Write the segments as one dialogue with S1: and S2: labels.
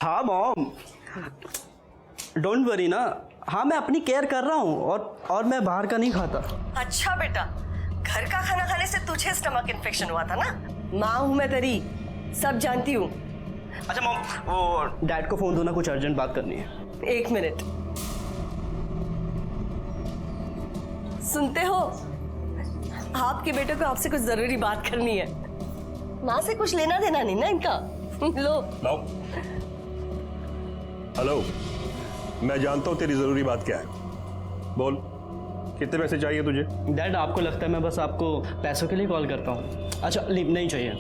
S1: हाँ mom, don't worry ना। हाँ मैं अपनी केयर कर रहा हूँ और मैं बाहर का नहीं खाता।
S2: अच्छा बेटा, घर का खाना खाने से तुझे स्टमक इन्फेक्शन हुआ था ना। माँ हूँ मैं तेरी, सब जानती हूँ।
S1: अच्छा मॉम, वो डैड को फोन दो ना, कुछ अर्जेंट बात करनी है।
S2: 1 मिनट। सुनते हो, आपके बेटे को आपसे कुछ जरूरी बात करनी है। माँ से कुछ लेना देना नहीं ना इनका। लो।
S3: हेलो, मैं जानता हूँ तेरी जरूरी बात क्या है। बोल, कितने पैसे चाहिए तुझे?
S1: डैड आपको लगता है मैं बस आपको पैसों के लिए कॉल करता हूँ? अच्छा लीव नहीं चाहिए।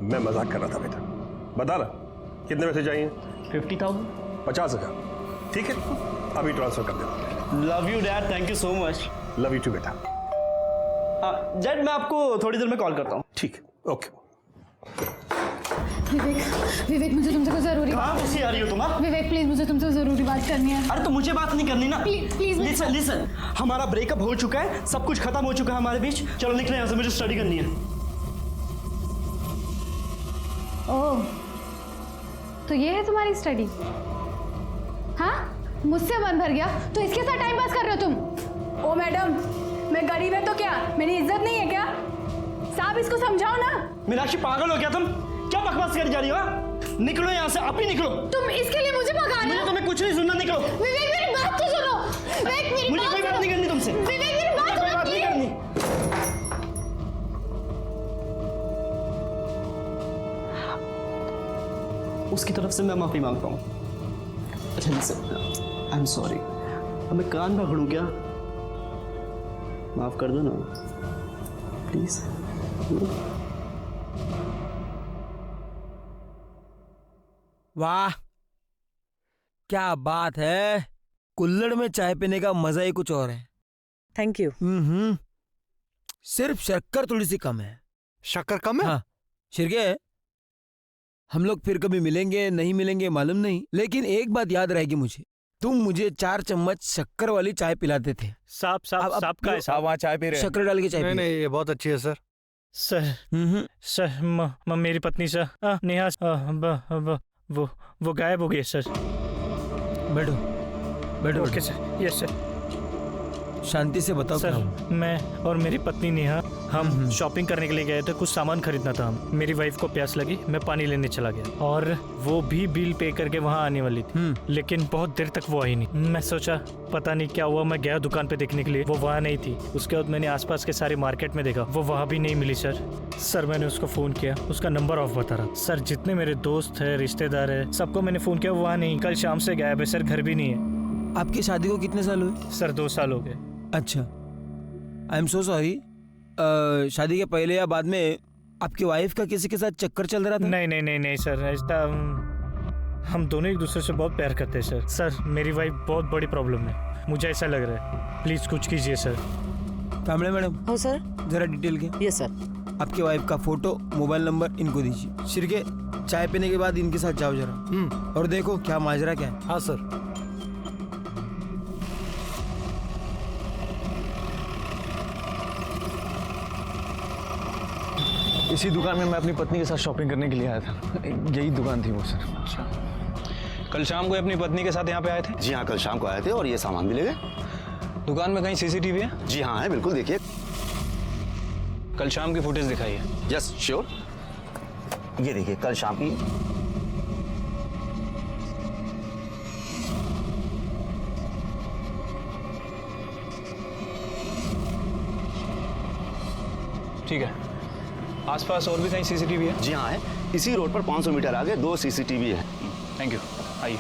S3: मैं मजाक कर रहा था बेटा। बता ना, कितने पैसे चाहिए?
S1: 50,000।
S3: 50,000। ठीक है, अभी ट्रांसफर कर देता।
S1: Love you dad, thank you so much.
S3: Love you too बेटा।
S1: हाँ डैड, मैं आपको थोड़ी देर में कॉल करता हूँ।
S3: ठीक है, ओके।
S4: विवेक मुझे तुमसे कुछ जरूरी
S1: कहाँ घुसी आ रही हो तुम?
S4: विवेक प्लीज मुझे तुमसे जरूरी बात करनी है।
S1: अरे तो मुझे बात नहीं करनी ना।
S4: प्लीज
S1: लिसन, हमारा ब्रेकअप हो चुका है, सब कुछ खत्म हो चुका है हमारे बीच। चलो निकले यहाँ से, मुझे स्टडी करनी है।
S4: ओह, तो ये है तुम्हारी स्टडी? हाँ, मुझसे मन भर गया तो इसके साथ टाइम पास कर रहे हो तुम?
S5: ओ मैडम, मैं गरीब है तो क्या मेरी इज्जत नहीं है क्या? साहब इसको समझाओ ना।
S1: मीनाक्षी पागल हो क्या तुम? क्या बकवास कर जा रही हो? निकलो यहाँ से, आप ही निकलो।
S4: तुम इसके लिए मुझे भगा रहे
S1: मुझे
S4: हो?
S1: तुम्हें कुछ नहीं सुनना, निकलो।
S4: विवेक मेरी बात तो सुनो। विवेक मेरी
S1: मुझे कोई बात नहीं करनी तुमसे।
S4: विवेक मेरी बात
S1: कोई
S4: सुनो
S1: बात नहीं करनी। उसकी तरफ से मैं माफी मांगता हूँ। अच्छा लिसन, आई एम सॉरी। अब मैं कान पकड़ूं क्या? माफ कर दो ना प्लीज।
S6: वाह, क्या बात है। कुल्हड़ में चाय पीने का मजा ही कुछ और है।
S2: Thank you.
S6: सिर्फ शक्कर थोड़ी सी कम है।
S7: शक्कर कम है?
S6: हाँ शिरके, हम लोग फिर कभी मिलेंगे नहीं मिलेंगे मालूम नहीं, लेकिन एक बात याद रहेगी मुझे, तुम मुझे 4 चम्मच शक्कर वाली चाय पिलाते थे।
S7: साहब का है साहब, वहाँ चाय पी रहे हैं।
S6: शक्कर डाल के चाय
S7: नहीं
S6: पी।
S7: नहीं, ये बहुत अच्छी है सर।
S8: सर मेरी पत्नी सर नेहा वो गायब हो गई सर।
S6: बैठो बैठो।
S8: Okay sir. Yes sir.
S6: शांति से बताओ क्या
S8: सर
S6: हुआ?
S8: मैं और मेरी पत्नी नेहा हम शॉपिंग करने के लिए गए थे, कुछ सामान खरीदना था। हम मेरी वाइफ को प्यास लगी, मैं पानी लेने चला गया और वो भी बिल पे करके वहाँ आने वाली थी, लेकिन बहुत देर तक वो आई नहीं। मैं सोचा पता नहीं क्या हुआ, मैं गया दुकान पे देखने के लिए, वो वहाँ नहीं थी। उसके बाद मैंने आसपास के सारे मार्केट में देखा, वो वहाँ भी नहीं मिली सर। मैंने उसको फोन किया, उसका नंबर ऑफ बता रहा। सर जितने मेरे दोस्त है रिश्तेदार है सबको मैंने फोन किया, वो वहाँ नहीं। कल शाम से गायब है सर, घर भी नहीं है।
S6: आपकी शादी को कितने साल हुए?
S8: सर 2 साल हो गए।
S6: अच्छा, आई एम सो सॉरी। शादी के पहले या बाद में आपकी वाइफ का किसी के साथ चक्कर चल रहा था?
S8: नहीं सर, ऐसा हम दोनों एक दूसरे से बहुत प्यार करते हैं सर। मेरी वाइफ बहुत बड़ी प्रॉब्लम है, मुझे ऐसा लग रहा है, प्लीज कुछ कीजिए सर।
S6: कामड़े मैडम,
S2: हो सर।
S6: जरा डिटेल के।
S2: Yes sir.
S6: आपकी वाइफ का फोटो, मोबाइल नंबर इनको दीजिए। शिरके, चाय पीने के बाद इनके साथ जाओ जरा और देखो क्या माजरा क्या है।
S7: हाँ सर। इसी दुकान में मैं अपनी पत्नी के साथ शॉपिंग करने के लिए आया था। यही दुकान थी वो सर।
S9: अच्छा, कल शाम को अपनी पत्नी के साथ यहाँ पे आए थे?
S10: जी हाँ, कल शाम को आए थे और ये सामान भी ले गए।
S9: दुकान में कहीं सीसीटीवी है?
S10: जी हाँ है, बिल्कुल देखिए।
S9: कल शाम की फुटेज दिखाइए।
S10: Yes sure. ये देखिए कल शाम की।
S9: ठीक है, आसपास और भी कहीं सीसीटीवी है?
S10: जी हाँ है, इसी रोड पर 500 मीटर आगे 2 सीसीटीवी है।
S9: थैंक यू, आइए।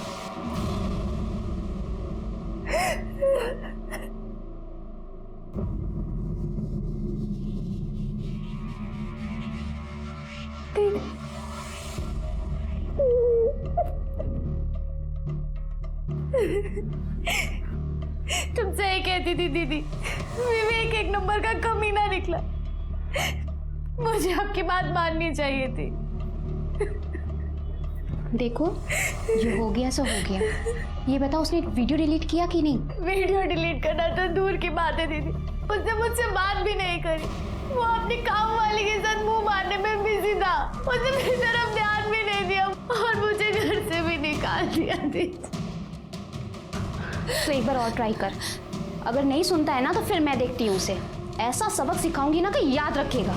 S4: तुमसे ही कहती थी दीदी, विवेक 1 नंबर का कमीना निकला। मुझे आपकी बात माननी चाहिए थी।
S11: देखो, ये हो गया सो हो गया। ये बताओ उसने वीडियो डिलीट किया कि नहीं?
S4: वीडियो डिलीट करना तो दूर की बात है दीदी, उसने मुझसे बात भी नहीं करी। वो अपनी काम वाली के साथ मुंह मारने में बिजी था, उसने मेरी तरफ ध्यान भी नहीं दिया और मुझे आंटी आंटी।
S11: तो एक बार और ट्राई कर, अगर नहीं सुनता है ना तो फिर मैं देखती हूँ उसे, ऐसा सबक सिखाऊंगी ना कि याद रखेगा।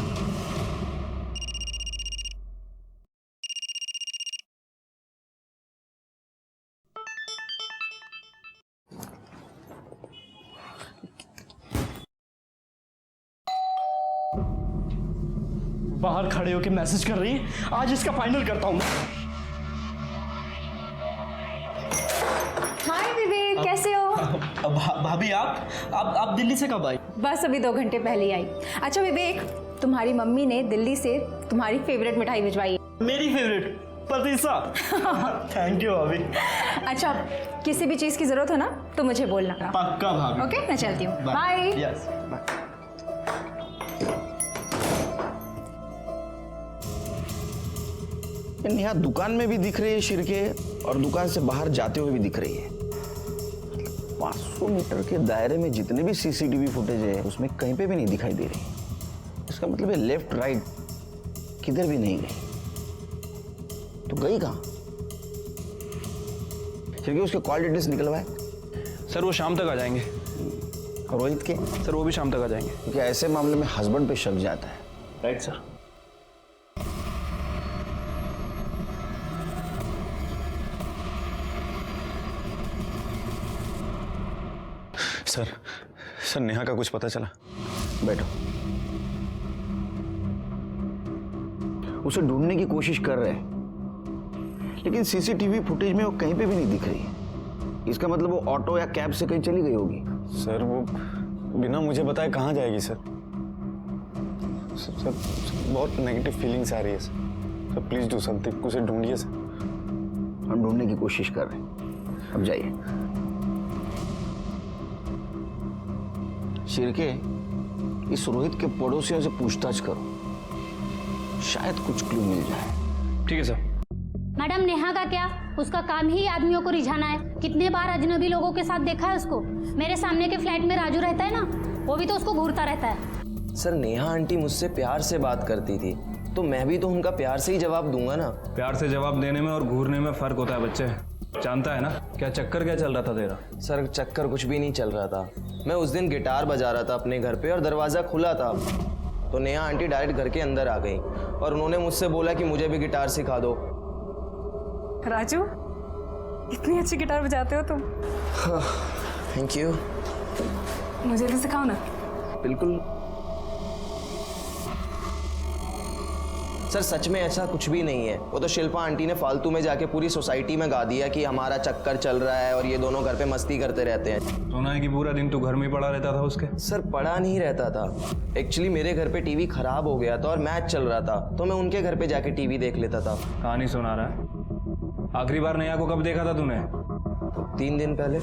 S1: बाहर खड़े होके मैसेज कर रही है, आज इसका फाइनल करता हूँ।
S5: हाय विवेक, कैसे हो?
S1: भाभी आप दिल्ली से कब आई?
S5: बस अभी 2 घंटे पहले ही आई। अच्छा विवेक, तुम्हारी मम्मी ने दिल्ली से तुम्हारी फेवरेट मिठाई भिजवाई है।
S1: मेरी फेवरेट पतीसा। थैंक यू भाभी।
S5: अच्छा, किसी भी चीज़ की ज़रूरत हो ना तो मुझे बोलना।
S1: पक्का भाभी।
S5: ओके, मैं चलती हूँ। बाय।
S1: Yes bye.
S10: नेहा दुकान में भी दिख रही है शिरके, और दुकान से बाहर जाते हुए भी दिख रही है। 500 मीटर के दायरे में जितने भी सीसीटीवी फुटेज है उसमें कहीं पे भी नहीं दिखाई दे रही। इसका मतलब है लेफ्ट राइट किधर भी नहीं गई। तो गई कहाँ? शिरके उसके कॉल डिटेल्स निकलवाए।
S9: सर वो शाम तक आ जाएंगे।
S10: और रोहित के?
S9: सर वो भी शाम तक आ जाएंगे।
S10: क्योंकि ऐसे मामले में हस्बैंड पे शक जाता है।
S9: Right sir. सर नेहा का कुछ पता चला?
S10: बैठो। उसे ढूंढने की कोशिश कर रहे हैं, लेकिन सीसीटीवी फुटेज में वो कहीं पे भी नहीं दिख रही है। इसका मतलब वो ऑटो या कैब से कहीं चली गई होगी।
S9: सर वो बिना मुझे बताए कहाँ जाएगी सर? सर बहुत नेगेटिव फीलिंग्स आ रही है सर। प्लीज डू समथिंग, उसे ढूंढिए सर।
S10: हम ढूंढने की कोशिश कर रहे हैं, अब जाइए। शिरके, इस रोहित के पड़ोसियों से पूछताछ करो, शायद कुछ क्लू मिल जाए।
S9: ठीक है सर।
S11: मैडम नेहा का क्या? उसका काम ही आदमियों को रिझाना है। कितने बार अजनबी लोगों के साथ देखा है उसको। मेरे सामने के फ्लैट में राजू रहता है ना, वो भी तो उसको घूरता रहता है।
S12: सर नेहा आंटी मुझसे प्यार से बात करती थी, तो मैं भी तो उनका प्यार से ही जवाब दूंगा ना।
S9: प्यार से जवाब देने में और घूरने में फर्क होता है बच्चे, जानता है ना। क्या चक्कर क्या चल रहा था तेरा?
S12: सर चक्कर कुछ भी नहीं चल रहा था। मैं उस दिन गिटार बजा रहा था अपने घर पे और दरवाज़ा खुला था, तो नेहा आंटी डायरेक्ट घर के अंदर आ गई और उन्होंने मुझसे बोला कि मुझे भी गिटार सिखा दो।
S5: राजू, इतनी अच्छी गिटार बजाते हो तुम।
S12: Thank you.
S5: मुझे भी सिखाओ ना।
S12: बिल्कुल। सर सच में ऐसा कुछ भी नहीं है। वो तो शिल्पा आंटी ने फालतू में जाके पूरी सोसाइटी में गा दिया कि हमारा चक्कर चल रहा है और ये दोनों घर पे मस्ती करते रहते हैं।
S9: सुना है कि पूरा दिन तू घर में पड़ा रहता था उसके?
S12: सर पड़ा नहीं रहता था, एक्चुअली मेरे घर पे टीवी खराब हो गया था और मैच चल रहा था, तो मैं उनके घर पे जाके टीवी देख लेता था।
S9: कहानी सुना रहा है। आखिरी बार नेहा को कब देखा था तूने?
S12: 3 दिन पहले।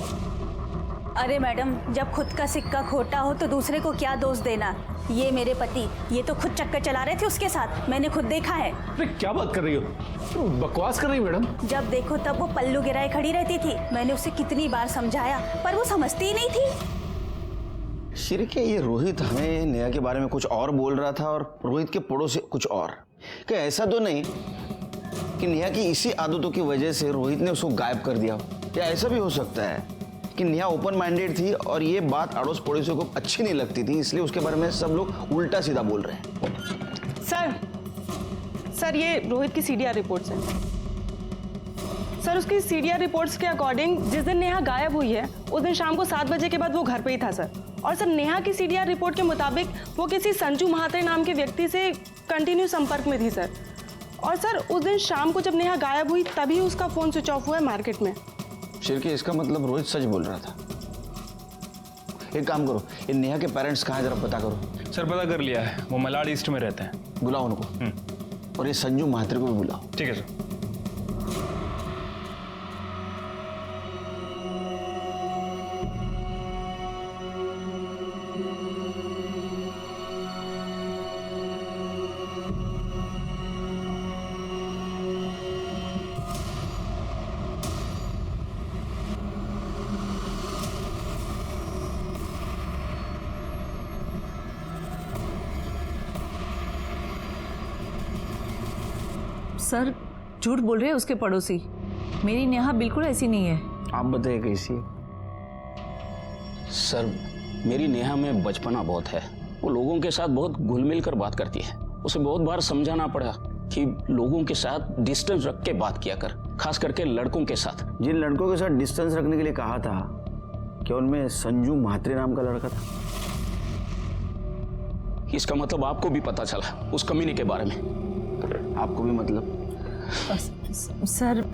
S13: अरे मैडम, जब खुद का सिक्का खोटा हो तो दूसरे को क्या दोष देना। ये मेरे पति, ये तो खुद चक्कर चला रहे थे उसके साथ, मैंने खुद देखा है।
S7: अरे क्या बात कर रही हो? बकवास कर रही हो मैडम।
S13: जब देखो तब वो पल्लू गिराए खड़ी रहती थी। मैंने उसे कितनी बार समझाया पर वो समझती ही नहीं थी।
S10: शिरके, ये रोहित हमें नेहा के बारे में कुछ और बोल रहा था और रोहित के पड़ोसी कुछ और। क्या ऐसा तो नहीं कि नेहा की इसी आदतों की वजह से रोहित ने उसको गायब कर दिया? या ऐसा भी हो सकता है कि नेहा ओपन माइंडेड थी और ये बात अड़ोस पड़ोसियों को अच्छी नहीं लगती थी, इसलिए उसके बारे में सब लोग उल्टा सीधा बोल रहे हैं।
S14: सर ये रोहित की सीडीआर रिपोर्ट्स हैं। सर उसकी सीडीआर रिपोर्ट्स के अकॉर्डिंग जिस दिन नेहा गायब हुई है उस दिन शाम को 7 बजे के बाद वो घर पे ही था सर। और सर नेहा की सीडीआर रिपोर्ट के मुताबिक वो किसी संजू महात्रे नाम के व्यक्ति से कंटिन्यू संपर्क में थी सर। और सर उस दिन शाम को जब नेहा गायब हुई तभी उसका फोन स्विच ऑफ हुआ है मार्केट में।
S10: शिरके, इसका मतलब रोहित सच बोल रहा था। एक काम करो, ये नेहा के पेरेंट्स कहाँ हैं जरा पता करो।
S9: सर पता कर लिया है, वो मलाड ईस्ट में रहते हैं।
S10: बुलाओ उनको। और ये संजू महात्रे को भी बुलाओ।
S9: ठीक है सर।
S2: सर झूठ बोल रहे हैं उसके पड़ोसी।
S15: मेरी नेहा बिल्कुल ऐसी नहीं है।
S10: आप बताइए कैसी है?
S16: सर, मेरी नेहा में बचपना बहुत है। वो लोगों के साथ बहुत घुल मिल कर बात करती है। उसे बहुत बार समझाना पड़ा कि लोगों के साथ डिस्टेंस रख के बात किया कर, खास करके लड़कों के साथ।
S10: जिन लड़कों के साथ डिस्टेंस रखने के लिए कहा था, क्या उनमें संजू म्हात्रे नाम का लड़का था?
S16: इसका मतलब आपको भी पता चला उस कमीने के बारे में?
S10: आपको भी मतलब?
S15: सर,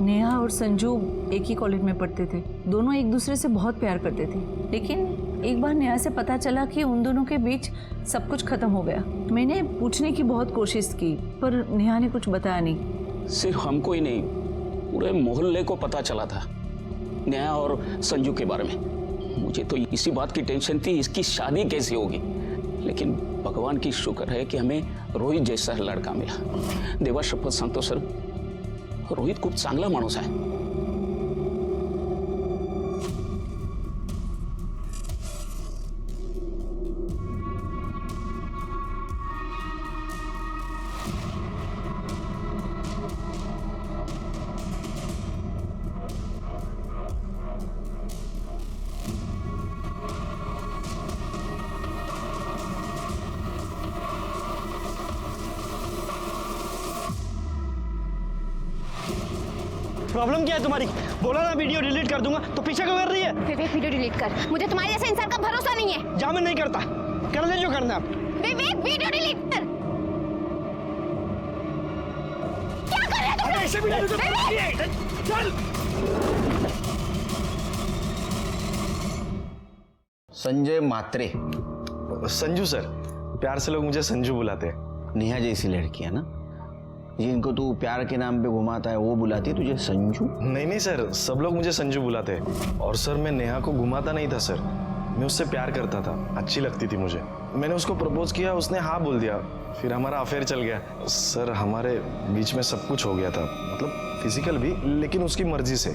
S15: नेहा और संजू एक ही कॉलेज में पढ़ते थे। दोनों एक दूसरे से बहुत प्यार करते थे, लेकिन एक बार नेहा से पता चला कि उन दोनों के बीच सब कुछ खत्म हो गया। मैंने पूछने की बहुत कोशिश की, पर नेहा ने कुछ बताया नहीं।
S16: सिर्फ हमको ही नहीं, पूरे मोहल्ले को पता चला था नेहा और संजू के बारे में। मुझे तो इसी बात की टेंशन थी, इसकी शादी कैसे होगी। लेकिन भगवान की शुक्र है कि हमें रोहित जैसा लड़का मिला। देवा शपथ सांगतो सर, रोहित खूप चांगला माणूस आहे।
S1: प्रॉब्लम क्या है तुम्हारी? बोला ना वीडियो डिलीट कर दूंगा, तो पीछे क्यों कर रही है?
S4: विवेक, वीडियो डिलीट कर। मुझे तुम्हारे जैसे इंसान का भरोसा नहीं है।
S1: जा, मैं नहीं करता। कर ले जो करना।
S4: विवेक, वीडियो डिलीट कर। क्या कर रहे हो तुम?
S1: अरे ऐसे वीडियो चल।
S10: संजय म्हात्रे।
S7: संजू सर, प्यार से लोग मुझे संजू बुलाते हैं।
S10: नेहा जैसी लड़की है ना, जिनको तू प्यार के नाम पे घुमाता है, वो बुलाती है तुझे संजू?
S7: नहीं सर, सब लोग मुझे संजू बुलाते हैं। और सर, मैं नेहा को घुमाता नहीं था सर, मैं उससे प्यार करता था। अच्छी लगती थी मुझे। मैंने उसको प्रपोज किया, उसने हाँ बोल दिया, फिर हमारा अफेयर चल गया। सर, हमारे बीच में सब कुछ हो गया था, मतलब फिजिकल भी, लेकिन उसकी मर्जी से।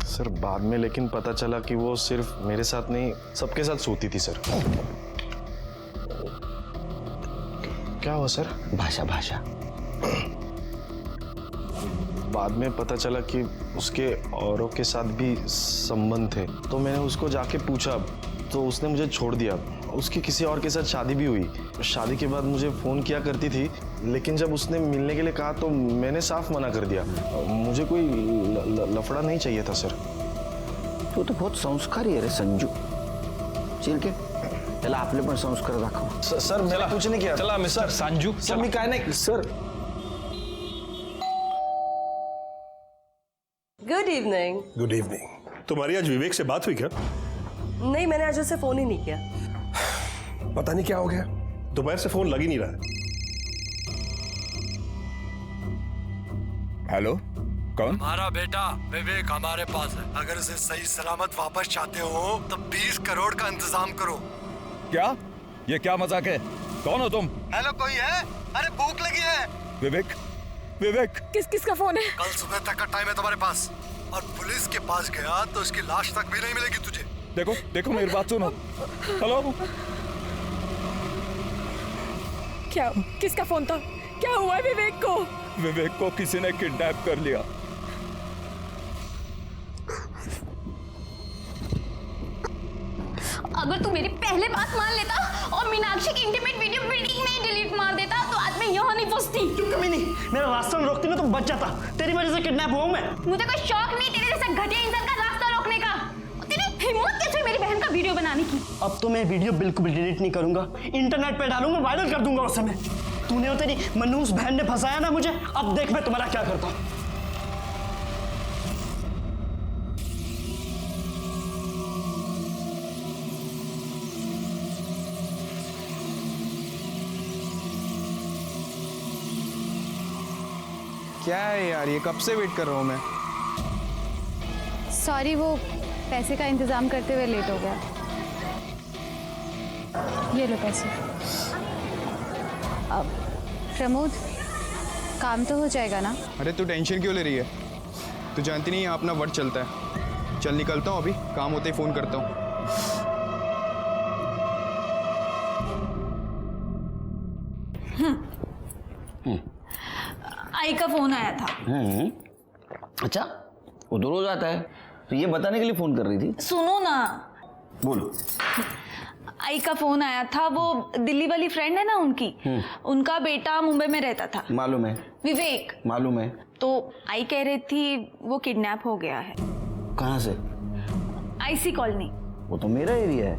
S7: सर, बाद में लेकिन पता चला कि वो सिर्फ मेरे साथ नहीं, सबके साथ सोती थी सर। क्या हुआ सर?
S10: भाषा।
S7: बाद में पता चला कि उसके औरों के साथ भी संबंध थे, तो मैंने उसको जाके पूछा, तो उसने मुझे छोड़ दिया। उसकी किसी और के साथ शादी भी हुई। शादी के बाद मुझे फ़ोन किया करती थी, लेकिन जब उसने मिलने के लिए कहा तो मैंने साफ मना कर दिया। मुझे कोई लफड़ा नहीं चाहिए था सर।
S10: तो बहुत संस्कारी है रे संजू। चल के त्याला आपले पण संस्कार दाखव।
S7: सर, मैंने कुछ नहीं किया।
S9: चला मिस्टर संजू,
S7: सर, मी काय नाही sir.
S2: Good evening.
S3: Good evening. तुम्हारी आज विवेक से बात हुई क्या?
S2: नहीं, मैंने आज उससे फोन ही नहीं किया।
S3: पता नहीं क्या हो गया, दोपहर से फोन लग ही नहीं रहा है।
S17: हेलो, कौन?
S18: हमारा बेटा विवेक हमारे पास है। अगर उसे सही सलामत वापस चाहते हो तो 20 करोड़ का इंतजाम करो।
S17: क्या? ये क्या मजाक है? कौन हो तुम?
S18: हेलो, कोई है? अरे भूख लगी है।
S17: विवेक, विवेक।
S18: किसका फोन है? कल सुबह तक का टाइम है तुम्हारे पास, और पुलिस के पास गया तो उसकी लाश तक भी नहीं मिलेगी तुझे।
S17: देखो मेरी बात सुनो। हेलो,
S15: क्या? किसका फोन था? क्या हुआ विवेक को?
S17: विवेक को किसी ने किडनैप कर लिया।
S11: अगर तू मेरी पहले बात मान लेता और मीनाक्षी की इंटीमेट वीडियो बिल्डिंग में ही डिलीट मार देता तो आज मैं यहाँ नहीं फंसती।
S1: क्यों कमी नहीं? मेरा रास्ता रोकती ना तो बच जाता। तेरी वजह से किडनैप हुआ मैं।
S11: मुझे कोई शौक नहीं तेरे जैसा घटिया इंसान का रास्ता रोकने का। तेरी हिम्मत कैसे मेरी बहन का वीडियो बनाने की?
S1: अब तो मैं वीडियो बिल्कुल भी डिलीट नहीं करूंगा, इंटरनेट पे डालूंगा, वायरल कर दूंगा उसे मैं। तूने और तेरी मनहूस बहन ने फंसाया ना मुझे, अब देख मैं तुम्हारा क्या करता हूँ।
S19: क्या है यार, ये कब से वेट कर रहा हूँ मैं।
S4: सॉरी, वो पैसे का इंतजाम करते हुए लेट हो गया। ये लो पैसे। अब प्रमोद, काम तो हो जाएगा ना?
S19: अरे तू टेंशन क्यों ले रही है? तू जानती नहीं यहाँ अपना वर्ड चलता है। चल निकलता हूँ, अभी काम होते ही फ़ोन करता हूँ।
S15: आई का फोन आया था।
S10: अच्छा, वो तो रोज आता है, तो ये बताने के लिए फोन कर रही थी?
S13: सुनो ना,
S10: बोलो।
S13: आई का फोन आया था, वो दिल्ली वाली फ्रेंड है ना उनकी, उनका बेटा मुंबई में रहता था।
S10: मालूम है।
S13: विवेक।
S10: मालूम है।
S13: तो आई कह रही थी वो किडनैप हो गया है।
S10: कहाँ से?
S13: IC colony.
S10: वो तो मेरा एरिया है।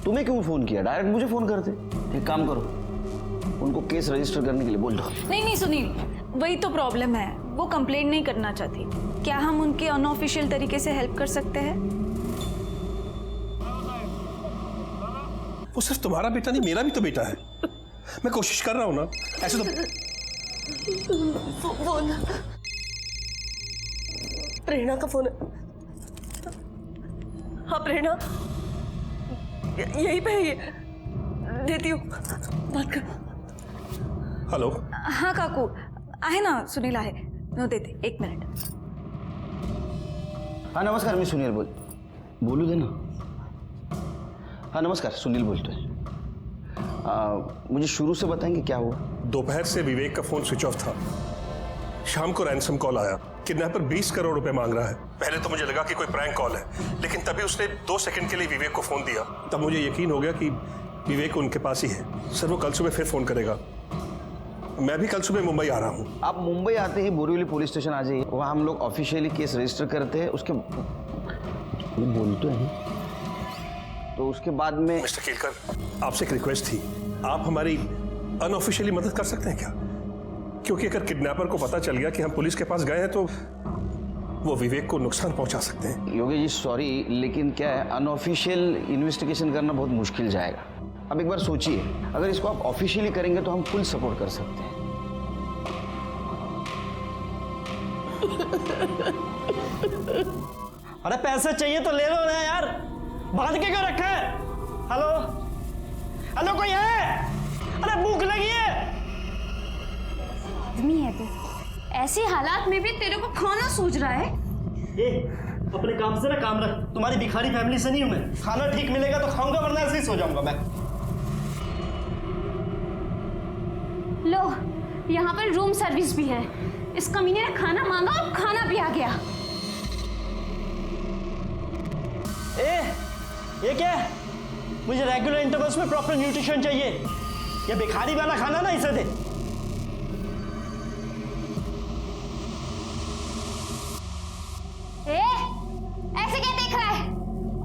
S10: तुम्हें क्यों फोन किया? डायरेक्ट मुझे फोन करते। एक काम करो, उनको केस रजिस्टर करने के लिए बोल दो।
S13: नहीं सुनील, वही तो प्रॉब्लम है, वो कंप्लेंट नहीं करना चाहती। क्या हम उनके अनऑफिशियल तरीके से हेल्प कर सकते हैं?
S3: वो सिर्फ तुम्हारा बेटा नहीं, मेरा भी तो बेटा है। मैं कोशिश कर रहा हूं ना, ऐसे तो।
S2: फोन प्रेरणा का फोन है। हाँ प्रेरणा, यही पे है, ये देती हूँ, बात कर।
S3: हेलो।
S13: हाँ काकू, आहे ना, सुनील आहे, नो देते, 1 मिनट।
S10: हाँ नमस्कार, मैं सुनील बोलू दे ना। हाँ नमस्कार, सुनील बोलते हैं। मुझे शुरू से बताएंगे क्या हुआ?
S3: दोपहर से विवेक का फोन स्विच ऑफ था। शाम को रैंसम कॉल आया, किडनैपर 20 करोड़ रुपए मांग रहा है। पहले तो मुझे लगा कि कोई प्रैंक कॉल है, लेकिन तभी उसने 2 सेकंड के लिए विवेक को फोन दिया। तब मुझे यकीन हो गया कि विवेक उनके पास ही है। सर वो कल सुबह फिर फोन करेगा। मैं भी कल सुबह मुंबई आ रहा हूँ।
S10: आप मुंबई आते ही बोरीवली पुलिस स्टेशन आ जाइए, वहाँ हम लोग ऑफिशियली केस रजिस्टर करते हैं। उसके बोलते हैं तो उसके बाद में।
S3: मिस्टर केलकर, आपसे एक रिक्वेस्ट थी, आप हमारी अनऑफिशियली मदद कर सकते हैं क्या? क्योंकि अगर किडनैपर को पता चल गया कि हम पुलिस के पास गए हैं तो वो विवेक को नुकसान पहुंचा सकते हैं।
S10: योगेश जी सॉरी, लेकिन क्या है, अनऑफिशियल इन्वेस्टिगेशन करना बहुत मुश्किल जाएगा। अब एक बार सोचिए, अगर इसको आप ऑफिशियली करेंगे तो हम फुल सपोर्ट कर सकते हैं।
S1: अरे पैसे चाहिए तो ले लो ना यार, बांध के क्यों रखा है? हेलो हेलो, कोई है? अरे भूख लगी है।
S4: आदमी है तू, ऐसे हालात में भी तेरे को खाना सूझ रहा है?
S1: अपने काम से ना काम रख, तुम्हारी भिखारी फैमिली से नहीं हूं मैं। खाना ठीक मिलेगा तो खाऊंगा, वरना ऐसे ही सो जाऊंगा मैं।
S4: लो, यहाँ पर रूम सर्विस भी है। इस कमीने ने खाना मांगा और खाना भी आ गया।
S1: ये क्या है? मुझे रेगुलर इंटरवल्स में प्रॉपर न्यूट्रिशन चाहिए। ये भिखारी वाला खाना ना इसे दे।
S4: ऐसे क्या देख रहा है?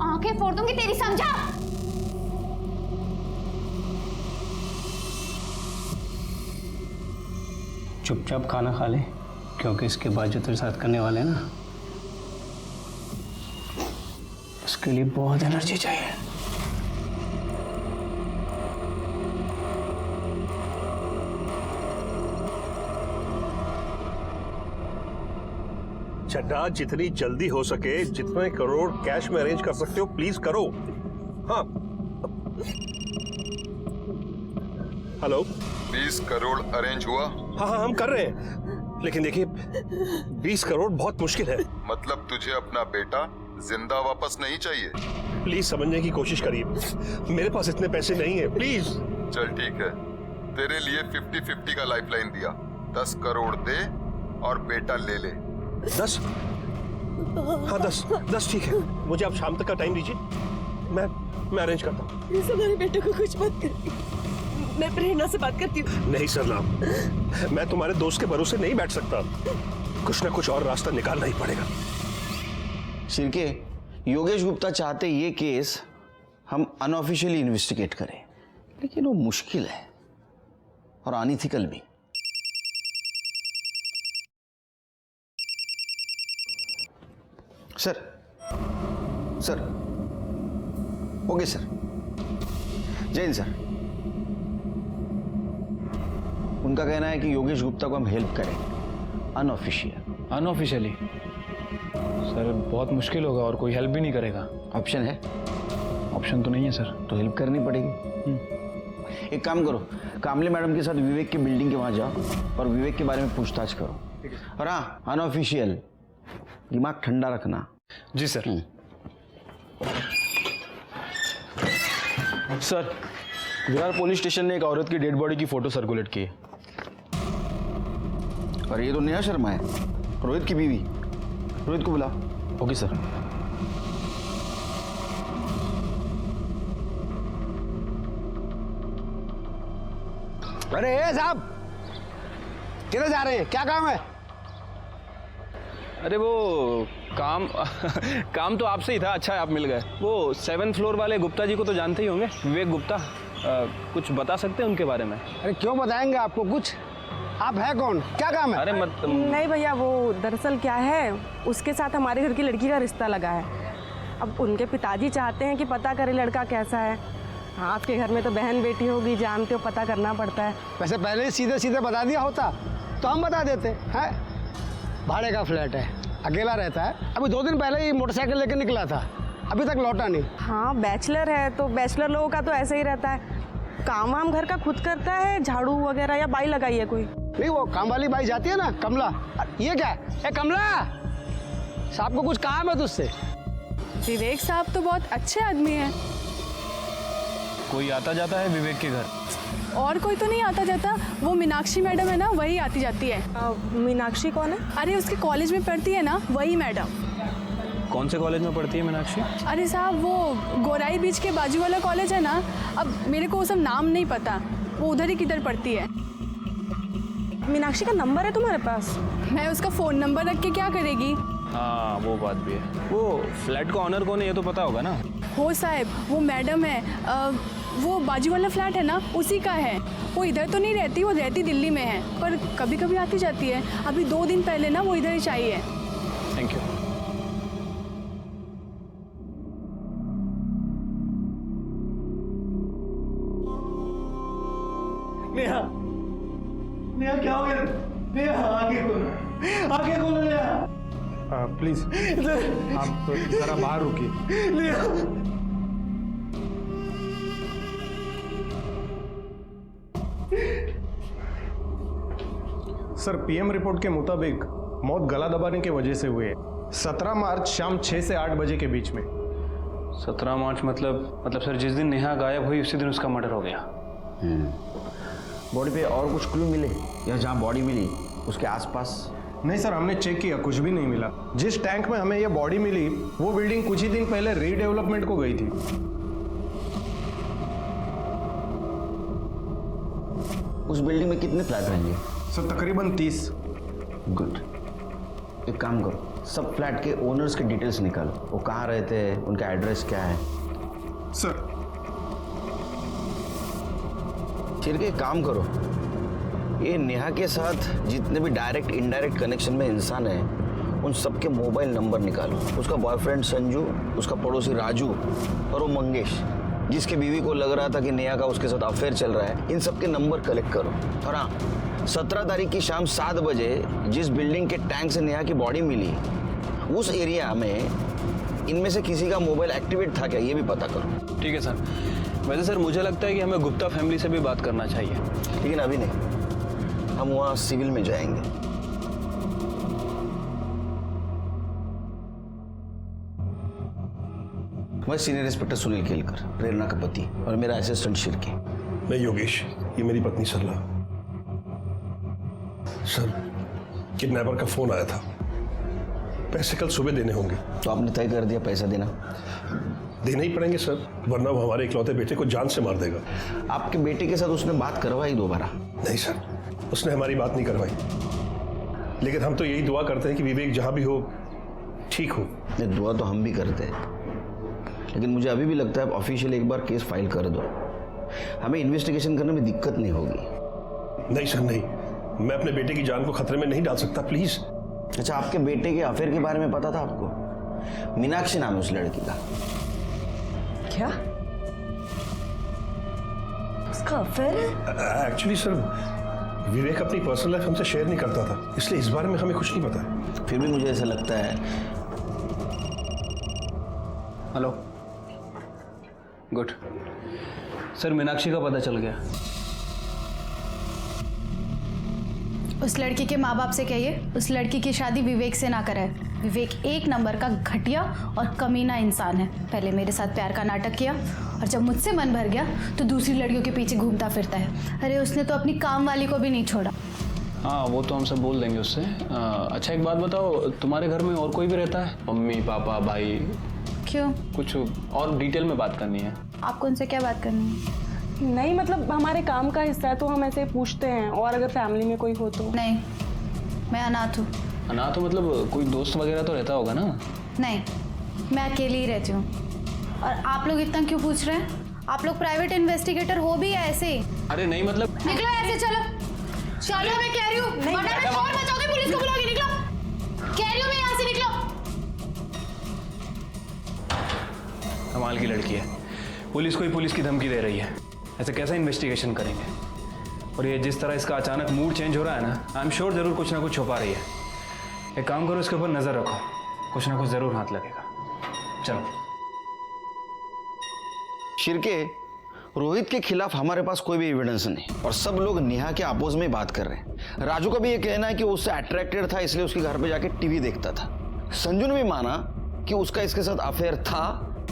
S4: आंखें फोड़ दूंगी तेरी, समझा?
S1: चुपचाप खाना खा ले, क्योंकि इसके बाद जो तेरे साथ करने वाले हैं ना, उसके लिए बहुत एनर्जी चाहिए।
S3: चड्ढा, जितनी जल्दी हो सके, जितने करोड़ कैश में अरेंज कर सकते हो प्लीज करो। हाँ हेलो।
S20: 20 करोड़ अरेंज हुआ?
S3: हाँ हम कर रहे हैं, लेकिन देखिए 20 करोड़ बहुत मुश्किल है।
S20: मतलब तुझे अपना बेटा जिंदा वापस नहीं चाहिए?
S3: प्लीज समझने की कोशिश करिए, मेरे पास इतने पैसे नहीं है, प्लीज।
S20: चल ठीक है, तेरे लिए 50-50 का लाइफलाइन दिया। 10 करोड़ दे और बेटा ले ले।
S3: 10? हाँ 10 ठीक है। मुझे आप शाम तक का टाइम दीजिए, मैं अरेंज करता हूँ।
S2: प्लीज हमारे बेटे को कुछ मत कर, मैं प्रेरणा से बात करती हूँ।
S3: नहीं सरनाम, मैं तुम्हारे दोस्त के भरोसे नहीं बैठ सकता। कुछ ना कुछ और रास्ता निकालना ही पड़ेगा।
S10: शिर्के, योगेश गुप्ता चाहते ये केस हम अनऑफिशियली इन्वेस्टिगेट करें, लेकिन वो मुश्किल है और अनइथिकल भी। सर ओके सर, जय हिंद सर। उनका कहना है कि योगेश गुप्ता को हम हेल्प करें
S9: अनऑफिशियली। सर बहुत मुश्किल होगा और कोई हेल्प भी नहीं करेगा।
S10: ऑप्शन है?
S9: ऑप्शन तो नहीं है सर।
S10: तो हेल्प करनी पड़ेगी। एक काम करो, कामले मैडम के साथ विवेक के बिल्डिंग के वहां जाओ और विवेक के बारे में पूछताछ करो। और हाँ, अनऑफिशियल, दिमाग ठंडा रखना।
S9: जी sir.
S7: Sir, Virar police station ने एक औरत की डेड बॉडी की फोटो सर्कुलेट की है।
S10: और ये तो नेहा शर्मा है। रोहित की बीवी, रोहित को बुला।
S9: Okay sir.
S21: अरे साहब, किधर जा रहे हैं? क्या काम है?
S9: अरे वो काम काम तो आपसे ही था। अच्छा है आप मिल गए। वो 7th फ्लोर वाले गुप्ता जी को तो जानते ही होंगे, विवेक गुप्ता। कुछ बता सकते हैं उनके बारे में?
S21: अरे क्यों बताएंगे आपको कुछ? आप है कौन? क्या काम है?
S9: अरे मत
S14: नहीं भैया, वो दरअसल क्या है, उसके साथ हमारे घर की लड़की का रिश्ता लगा है। अब उनके पिताजी चाहते हैं कि पता करें लड़का कैसा है। आपके घर में तो बहन बेटी होगी, जानते हो, पता करना पड़ता है।
S21: वैसे पहले ही सीधे सीधे बता दिया होता तो हम बता देते हैं। भाड़े का फ्लैट है, अकेला रहता है। अभी 2 दिन पहले ही मोटरसाइकिल लेकर निकला था, अभी तक लौटा नहीं।
S14: हाँ, बैचलर है तो बैचलर लोगों का तो ऐसे ही रहता है। काम वाम घर का खुद करता है, झाड़ू वगैरह, या बाई लगाई है कोई?
S21: नहीं, वो काम वाली बाई जाती है ना, कमला। ये क्या है? ए कमला, साहब को कुछ काम है तुझसे?
S4: विवेक साहब तो बहुत अच्छे आदमी हैं।
S9: कोई आता जाता है विवेक के घर?
S4: और कोई तो नहीं आता जाता। वो मीनाक्षी मैडम है ना, वही आती जाती है।
S14: मीनाक्षी कौन है?
S4: अरे उसके कॉलेज में पढ़ती है ना, वही मैडम।
S9: कौन से कॉलेज में पढ़ती है मीनाक्षी?
S4: अरे साहब, वो गोराई बीच के बाजू वाला कॉलेज है ना। अब मेरे को वो सब नाम नहीं पता, वो उधर ही किधर पढ़ती है।
S14: मीनाक्षी का नंबर है तुम्हारे पास?
S4: मैं उसका फ़ोन नंबर रख के क्या करेगी?
S9: हाँ, वो बात भी है। वो फ्लैट का ऑनर कौन है ये तो पता होगा ना?
S4: हो साहब, वो मैडम है। वो बाजू वाला फ्लैट है ना, उसी का है। वो इधर तो नहीं रहती, वो रहती दिल्ली में है, पर कभी कभी आती जाती है। अभी 2 दिन पहले ना वो इधर ही चाहिए।
S9: Thank you.
S1: नेहा, नेहा क्या हो गया? नेहा आगे खोलो, आगे खोलो नेहा।
S19: प्लीज आप जरा बाहर रुकिए।
S1: नेहा,
S19: सर, पीएम रिपोर्ट के मुताबिक मौत गला दबाने की वजह से हुई है। 17 मार्च शाम 6 से 8 बजे के बीच में।
S9: 17 मार्च मतलब सर जिस दिन नेहा गायब हुई उसी दिन उसका मर्डर हो गया।
S10: बॉडी पे और कुछ क्लू मिले या जहाँ बॉडी मिली उसके आसपास?
S19: नहीं सर, हमने चेक किया, कुछ भी नहीं मिला। जिस टैंक में हमें यह बॉडी मिली वो बिल्डिंग कुछ ही दिन पहले रीडेवलपमेंट को गई थी।
S10: उस बिल्डिंग में कितने फ्लैट रहेंगे?
S19: सर तकरीबन 30।
S10: गुड, एक काम करो, सब फ्लैट के ओनर्स के डिटेल्स निकालो। वो कहाँ रहते हैं, उनका एड्रेस क्या है?
S19: सर
S10: फिर एक काम करो, ये नेहा के साथ जितने भी डायरेक्ट इनडायरेक्ट कनेक्शन में इंसान है उन सबके मोबाइल नंबर निकालो। उसका बॉयफ्रेंड संजू, उसका पड़ोसी राजू और वो मंगेश जिसके बीवी को लग रहा था कि नेहा का उसके साथ अफेयर चल रहा है, इन सबके नंबर कलेक्ट करो। और हाँ, 17 तारीख की शाम 7 बजे जिस बिल्डिंग के टैंक से नेहा की बॉडी मिली उस एरिया में इनमें से किसी का मोबाइल एक्टिवेट था क्या, ये भी पता करो।
S9: ठीक है सर। वैसे सर मुझे लगता है कि हमें गुप्ता फैमिली से भी बात करना चाहिए।
S10: लेकिन अभी नहीं, हम वहाँ सिविल में जाएंगे। मैं सीनियर इंस्पेक्टर सुनील केलकर, प्रेरणा का पति, और मेरा असिस्टेंट शिर्के।
S3: मैं योगेश, ये मेरी पत्नी सरला। सर, किडनैपर का फोन आया था, पैसे कल सुबह देने होंगे।
S10: तो आपने तय कर दिया पैसा देना?
S3: देने ही पड़ेंगे सर, वरना वो हमारे इकलौते बेटे को जान से मार देगा।
S10: आपके बेटे के साथ उसने बात करवाई दोबारा?
S3: नहीं सर, उसने हमारी बात नहीं करवाई। लेकिन हम तो यही दुआ करते हैं कि विवेक जहां भी हो ठीक हो।
S10: ये दुआ तो हम भी करते हैं, लेकिन मुझे अभी भी लगता है ऑफिशियल एक बार केस फाइल कर दो, हमें इन्वेस्टिगेशन करने में दिक्कत नहीं होगी।
S3: नहीं सर नहीं, मैं अपने बेटे की जान को खतरे में नहीं डाल सकता, प्लीज।
S10: अच्छा, आपके बेटे के अफेयर के बारे में पता था आपको? मीनाक्षी नाम है उस लड़की का।
S2: क्या उसका अफेयर है?
S3: एक्चुअली सर, विवेक अपनी पर्सनल लाइफ हमसे शेयर नहीं करता था, इसलिए इस बारे में हमें कुछ नहीं पता।
S10: फिर भी मुझे ऐसा लगता है।
S9: हेलो, गुड सर, मीनाक्षी का पता चल गया।
S4: उस लड़की के माँ बाप से कहिए उस लड़की की शादी विवेक से ना कराए। विवेक एक नंबर का घटिया और कमीना इंसान है। पहले मेरे साथ प्यार का नाटक किया और जब मुझसे मन भर गया तो दूसरी लड़कियों के पीछे घूमता फिरता है। अरे उसने तो अपनी काम वाली को भी नहीं छोड़ा।
S9: हाँ वो तो हम सब बोल देंगे उससे। अच्छा एक बात बताओ, तुम्हारे घर में और कोई भी रहता है? मम्मी पापा भाई?
S4: क्यों?
S9: कुछ और डिटेल में बात करनी है।
S4: आपको उनसे क्या बात करनी है?
S14: नहीं मतलब हमारे काम का हिस्सा है तो हम ऐसे पूछते हैं, और अगर फैमिली में कोई हो तो।
S4: नहीं, मैं अनाथ हूँ।
S9: अनाथ हो मतलब कोई दोस्त वगैरह तो रहता होगा ना?
S4: नहीं, मैं अकेली ही रहती हूँ। और आप लोग इतना क्यों पूछ रहे हैं? आप लोग प्राइवेट इन्वेस्टिगेटर हो भी या ऐसे ही?
S9: अरे नहीं मतलब
S4: निकलो ऐसे, चलो चलो, मैं कह रही हूँ, वरना मैं शोर मचाऊंगी, पुलिस को बुलाऊंगी। निकलो, कह रही हूँ मैं, यहाँ से निकलो।
S9: कमाल की लड़की है, पुलिस को ही पुलिस की धमकी दे रही है। ऐसे कैसे इन्वेस्टिगेशन करेंगे? और ये जिस तरह इसका अचानक मूड चेंज हो रहा है ना, आई एम श्योर जरूर कुछ ना कुछ छुपा रही है। एक काम करो, इसके ऊपर नजर रखो, कुछ ना कुछ जरूर हाथ लगेगा। चलो।
S10: शिरके, रोहित के खिलाफ हमारे पास कोई भी एविडेंस नहीं और सब लोग नेहा के अपोज में बात कर रहे हैं। राजू का भी ये कहना है कि उससे अट्रैक्टेड था इसलिए उसके घर पे जाके टीवी देखता था। संजू ने भी माना कि उसका इसके साथ अफेयर था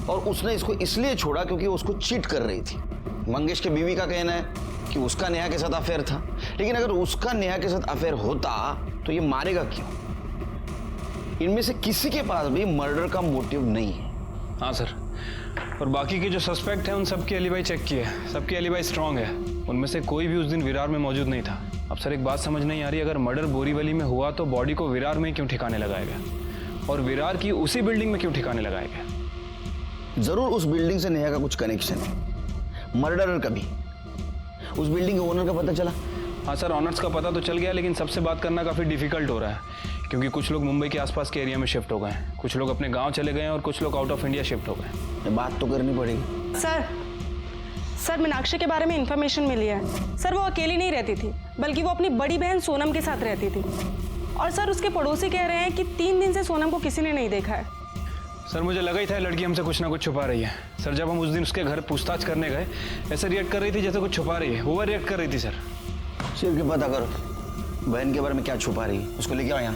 S10: और उसने इसको इसलिए छोड़ा क्योंकि उसको चीट कर रही थी। मंगेश के बीवी का कहना है कि उसका नेहा के साथ अफेयर था, लेकिन अगर उसका नेहा के साथ अफेयर होता तो ये मारेगा क्यों? इनमें से किसी के पास भी मर्डर का मोटिव नहीं है।
S9: हाँ सर, और बाकी के जो सस्पेक्ट हैं उन सबकी एलिबाई चेक की है, सबकी एलिबाई स्ट्रांग है। उनमें से कोई भी उस दिन विरार में मौजूद नहीं था। अब सर एक बात समझ नहीं आ रही, अगर मर्डर बोरीवली में हुआ तो बॉडी को विरार में क्यों ठिकाने लगाया गया, और विरार की उसी बिल्डिंग में क्यों ठिकाने लगाया गया?
S10: जरूर उस बिल्डिंग से नेहा का कुछ कनेक्शन है, मर्डरर का भी। उस बिल्डिंग के ओनर का पता चला?
S9: हाँ सर, ऑनर्स का पता तो चल गया, लेकिन सबसे बात करना काफ़ी डिफिकल्ट हो रहा है क्योंकि कुछ लोग मुंबई के आसपास के एरिया में शिफ्ट हो गए हैं, कुछ लोग अपने गांव चले गए हैं और कुछ लोग आउट ऑफ इंडिया शिफ्ट हो गए।
S10: बात तो करनी पड़ेगी।
S14: सर मीनाक्षी के बारे में इंफॉर्मेशन मिली है। सर वो अकेली नहीं रहती थी, बल्कि वो अपनी बड़ी बहन सोनम के साथ रहती थी। और सर उसके पड़ोसी कह रहे हैं कि 3 दिन से सोनम को किसी ने नहीं देखा है।
S9: सर मुझे लगा ही था लड़की हमसे कुछ ना कुछ छुपा रही है। सर जब हम उस दिन उसके घर पूछताछ करने गए, ऐसे रिएक्ट कर रही थी जैसे कुछ छुपा रही है, ओवर रिएक्ट कर रही थी। सर
S10: सिर के पता करो बहन के बारे में क्या छुपा रही है, उसको लेके आओ यहाँ।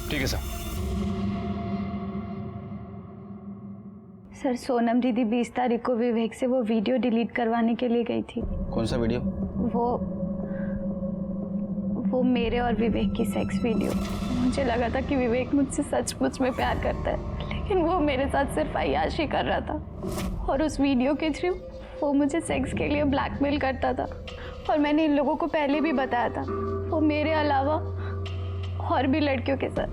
S9: ठीक है सर।
S4: सर सोनम दीदी 20 तारीख को विवेक से वो वीडियो डिलीट करवाने के लिए गई थी।
S10: कौन सा वीडियो?
S4: वो मेरे और विवेक की सेक्स वीडियो। मुझे लगा था कि विवेक मुझसे सचमुच में प्यार करता है, लेकिन वो मेरे साथ सिर्फ अय्याशी कर रहा था और उस वीडियो के थ्रू वो मुझे सेक्स के लिए ब्लैकमेल करता था। और मैंने इन लोगों को पहले भी बताया था, वो मेरे अलावा और भी लड़कियों के साथ,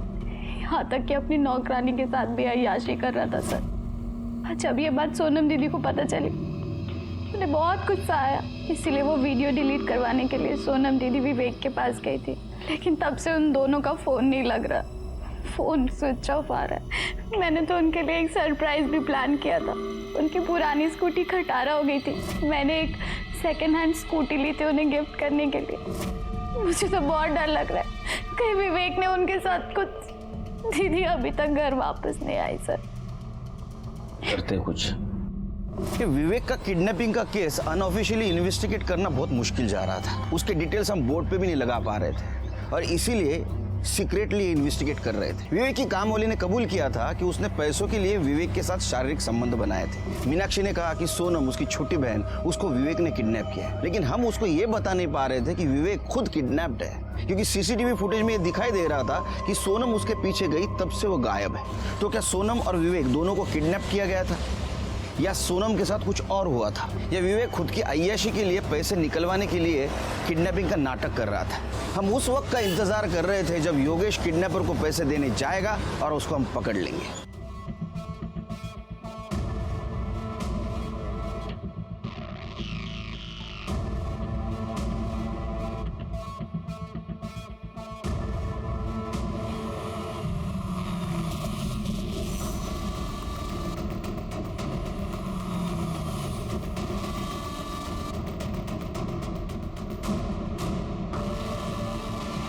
S4: यहाँ तक कि अपनी नौकरानी के साथ भी अय्याशी कर रहा था। सर जब ये बात सोनम दीदी को पता चली, उन्हें बहुत गुस्सा आया, इसीलिए वो वीडियो डिलीट करवाने के लिए सोनम दीदी विवेक के पास गई थी। लेकिन तब से उन दोनों का फ़ोन नहीं लग रहा, फ़ोन स्विच ऑफ आ रहा है। मैंने तो उनके लिए एक सरप्राइज़ भी प्लान किया था। उनकी पुरानी स्कूटी खटारा हो गई थी, मैंने एक सेकेंड हैंड स्कूटी ली थी उन्हें गिफ्ट करने के लिए। मुझे तो बहुत डर लग रहा है कहीं विवेक ने उनके साथ कुछ। दीदी अभी तक घर वापस नहीं आई। सर
S10: करते कुछ। ये विवेक का किडनैपिंग का केस अनऑफिशियली इन्वेस्टिगेट करना बहुत मुश्किल जा रहा था। उसके डिटेल्स हम बोर्ड पे भी नहीं लगा पा रहे थे और इसीलिए सीक्रेटली इन्वेस्टिगेट कर रहे थे। विवेक की कामवाली ने कबूल किया था कि उसने पैसों के लिए विवेक के साथ शारीरिक संबंध बनाए थे। मीनाक्षी ने कहा कि सोनम उसकी छोटी बहन उसको विवेक ने किडनैप किया है, लेकिन हम उसको ये बता नहीं पा रहे थे कि विवेक खुद किडनैप्ड है, क्योंकि सीसीटीवी फुटेज में ये दिखाई दे रहा था कि सोनम उसके पीछे गई तब से वो गायब है। तो क्या सोनम और विवेक दोनों को किडनैप किया गया था, या सोनम के साथ कुछ और हुआ था, या विवेक खुद की अय्याशी के लिए पैसे निकलवाने के लिए किडनैपिंग का नाटक कर रहा था? हम उस वक्त का इंतजार कर रहे थे जब योगेश किडनैपर को पैसे देने जाएगा और उसको हम पकड़ लेंगे।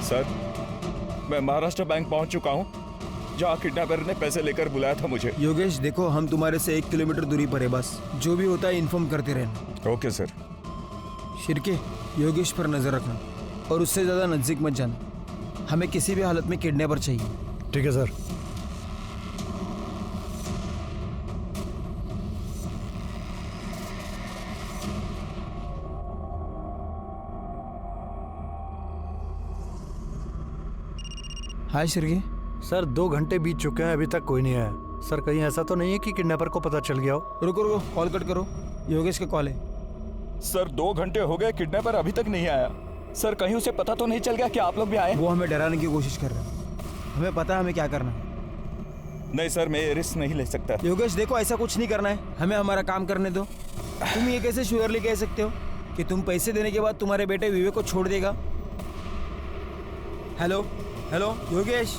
S17: सर, मैं महाराष्ट्र बैंक पहुंच चुका हूं, जहां किडनैपर ने पैसे लेकर बुलाया था मुझे।
S6: योगेश देखो, हम तुम्हारे से 1 किलोमीटर दूरी पर है, बस जो भी होता है इन्फॉर्म करते रहना।
S17: Okay sir.
S6: शिरके, योगेश पर नजर रखना और उससे ज्यादा नजदीक मत जाना। हमें किसी भी हालत में किडनैपर चाहिए।
S18: ठीक है सर।
S6: हाय श्री।
S18: सर 2 घंटे बीत चुके हैं, अभी तक कोई नहीं आया। सर कहीं ऐसा तो नहीं है कि किडनैपर को पता चल गया हो?
S6: रुको रुको, कॉल कट करो, योगेश का कॉल है।
S17: सर 2 घंटे हो गए, किडनैपर अभी तक नहीं आया। सर कहीं उसे पता तो नहीं चल गया कि आप लोग भी आए?
S6: वो हमें डराने की कोशिश कर रहे हैं, हमें पता है हमें क्या करना है।
S17: नहीं सर, मैं ये रिस्क नहीं ले सकता।
S6: योगेश देखो, ऐसा कुछ नहीं करना है, हमें हमारा काम करने दो। तुम ये कैसे श्योरली कह सकते हो कि तुम पैसे देने के बाद तुम्हारे बेटे विवेक को छोड़ देगा? Hello hello Yogesh,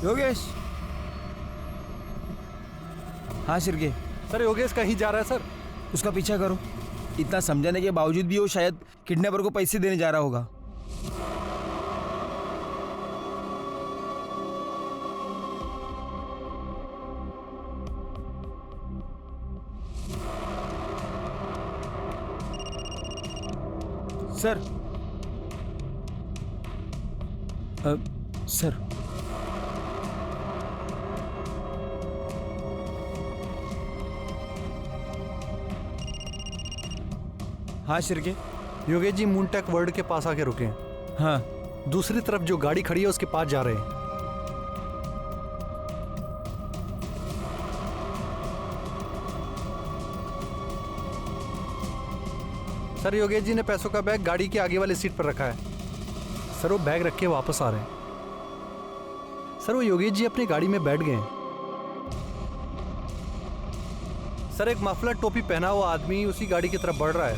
S6: Yogesh. हाँ शिरके।
S18: सर योगेश कहीं जा रहा है सर।
S6: उसका पीछा करो। इतना समझाने के बावजूद भी वो शायद किडनैपर को पैसे देने जा रहा होगा। सर सर हाँ शिरके।
S18: योगेश जी मूनटेक वर्ल्ड के पास आके रुके हैं।
S6: हाँ।
S18: दूसरी तरफ जो गाड़ी खड़ी है उसके पास जा रहे हैं। सर योगेश जी ने पैसों का बैग गाड़ी के आगे वाली सीट पर रखा है। सर वो बैग रख के वापस आ रहे हैं। सर वो योगेश जी अपनी गाड़ी में बैठ गए हैं। सर एक मफलर टोपी पहना हुआ आदमी उसी गाड़ी की तरफ बढ़ रहा है।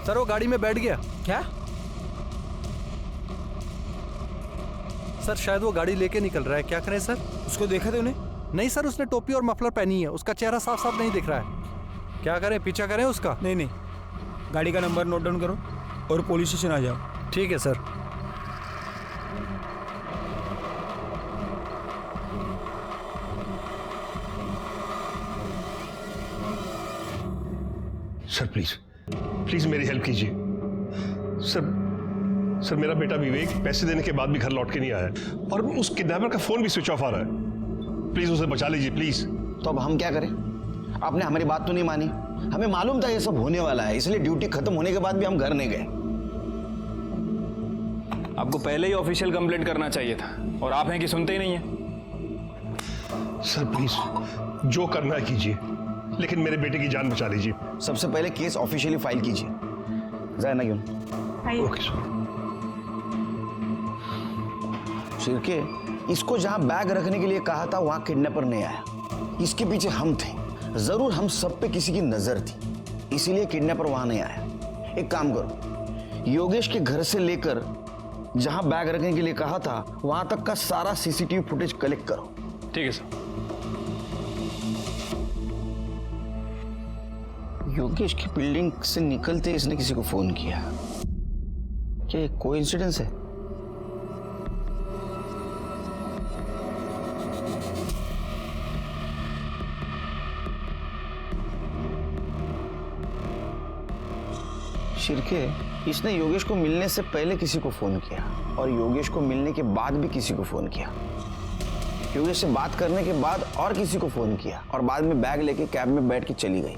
S18: सर वो गाड़ी में बैठ गया।
S6: क्या?
S18: सर शायद वो गाड़ी लेके निकल रहा है। क्या करें सर?
S6: उसको देखा थे उन्हें?
S18: नहीं सर, उसने टोपी और मफलर पहनी है, उसका चेहरा साफ साफ नहीं दिख रहा है। क्या करें, पीछा करें उसका?
S6: नहीं नहीं, गाड़ी का नंबर नोट डाउन करो और पुलिस स्टेशन आ जाओ।
S18: ठीक है सर।
S3: सर प्लीज प्लीज मेरी हेल्प कीजिए। सर मेरा बेटा विवेक पैसे देने के बाद भी घर लौट के नहीं आया और उस किडनैपर का फोन भी स्विच ऑफ आ रहा है। प्लीज उसे बचा लीजिए प्लीज।
S10: तो अब हम क्या करें? आपने हमारी बात तो नहीं मानी। हमें मालूम था ये सब होने वाला है, इसलिए ड्यूटी खत्म होने के बाद भी हम घर नहीं गए।
S9: आपको पहले ही ऑफिशियल कंप्लेंट करना चाहिए था और आप हैं कि सुनते ही नहीं है।
S3: सर प्लीज जो करना है कीजिए, लेकिन मेरे बेटे की जान बचा लीजिए।
S10: सबसे पहले केस ऑफिशियली फाइल कीजिए। जाए ना क्यों?
S3: Okay sir.
S10: शिरके, इसको जहां बैग रखने के लिए कहा था वहां किडनैपर नहीं आया। इसके पीछे हम थे। जरूर हम सब पे किसी की नजर थी, इसीलिए किडनैपर वहां नहीं आया। एक काम करो, योगेश के घर से लेकर जहां बैग रखने के लिए कहा था वहां तक का सारा सीसीटीवी फुटेज कलेक्ट करो।
S9: ठीक है सर।
S10: योगेश की बिल्डिंग से निकलते इसने किसी को फोन किया। क्या ये कोइंसिडेंस है? शिरके, इसने योगेश को मिलने से पहले किसी को फोन किया और योगेश को मिलने के बाद भी किसी को फोन किया। योगेश से बात करने के बाद और किसी को फोन किया और बाद में बैग लेके कैब में बैठ के चली गई।